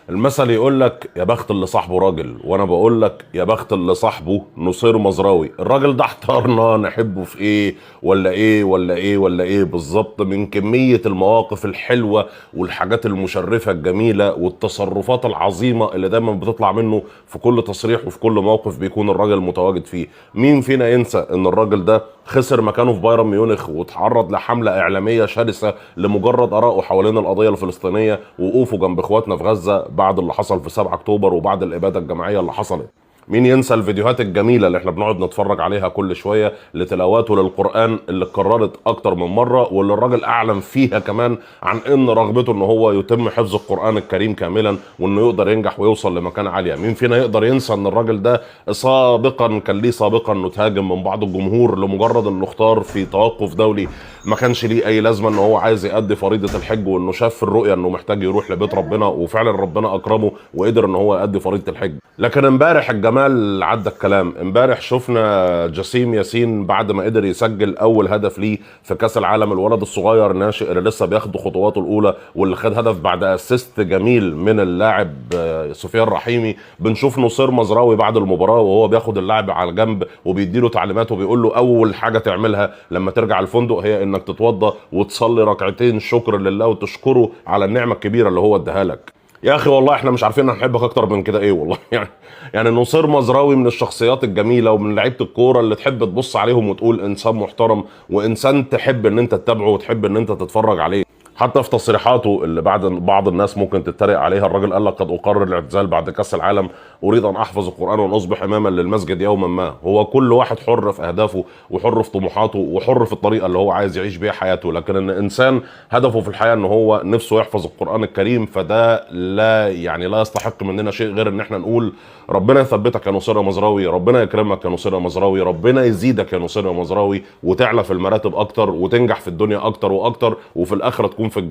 المثل يقول لك يا بخت اللي صاحبه راجل، وانا بقول لك يا بخت اللي صاحبه نصير مزراوي. الراجل ده احتارنا نحبه في ايه ولا ايه ولا ايه ولا ايه بالظبط، من كمية المواقف الحلوة والحاجات المشرفة الجميلة والتصرفات العظيمة اللي دايما بتطلع منه في كل تصريح وفي كل موقف بيكون الراجل متواجد فيه. مين فينا ينسى ان الراجل ده خسر مكانه في بايرن ميونخ وتعرض لحملة إعلامية شرسة لمجرد آرائه حوالين القضية الفلسطينية ووقوفه جنب إخواتنا في غزة بعد اللي حصل في 7 أكتوبر وبعد الإبادة الجماعية اللي حصلت. مين ينسى الفيديوهات الجميلة اللي احنا بنقعد نتفرج عليها كل شوية لتلاواته للقرآن اللي اتكررت أكتر من مرة، واللي الراجل أعلن فيها كمان عن إن رغبته إن هو يتم حفظ القرآن الكريم كاملا وإنه يقدر ينجح ويوصل لمكان عالية. مين فينا يقدر ينسى إن الراجل ده سابقا كان ليه سابقا إنه تهاجم من بعض الجمهور لمجرد إنه اختار في توقف دولي ما كانش ليه أي لازمة، إن هو عايز يأدي فريضة الحج، وإنه شاف في الرؤية إنه محتاج يروح لبيت ربنا، وفعلا ربنا أكرمه وقدر إن هو يأدي فريضة الحج. لكن امبارح الجمال عدى الكلام. امبارح شفنا جسيم ياسين بعد ما قدر يسجل اول هدف ليه في كاس العالم، الولد الصغير الناشئ اللي لسه بياخد خطواته الاولى واللي خد هدف بعد اسيست جميل من اللاعب سفيان رحيمي. بنشوف نصير مزراوي بعد المباراه وهو بياخد اللاعب على جنب وبيديله تعليمات وبيقول له اول حاجه تعملها لما ترجع الفندق هي انك تتوضى وتصلي ركعتين شكر لله وتشكره على النعمه الكبيره اللي هو اداها لك. يا اخي والله احنا مش عارفين هنحبك اكتر من كده ايه والله يعني نصير مزراوي من الشخصيات الجميله ومن لعيبه الكوره اللي تحب تبص عليهم وتقول انسان محترم وانسان تحب ان انت تتابعه وتحب ان انت تتفرج عليه. حتى في تصريحاته اللي بعض الناس ممكن تتريق عليها، الراجل قال لك قد اقرر الاعتزال بعد كاس العالم، اريد ان احفظ القران وان اصبح اماما للمسجد يوما ما. هو كل واحد حر في اهدافه وحر في طموحاته وحر في الطريقه اللي هو عايز يعيش بيها حياته، لكن ان انسان هدفه في الحياه ان هو نفسه يحفظ القران الكريم فده لا يستحق مننا شيء غير ان احنا نقول ربنا يثبتك يا نصير مزراوي، ربنا يكرمك يا نصير مزراوي، ربنا يزيدك يا نصير مزراوي وتعلى في المراتب اكتر وتنجح في الدنيا اكتر واكتر وفي الاخره تكون في الجنه.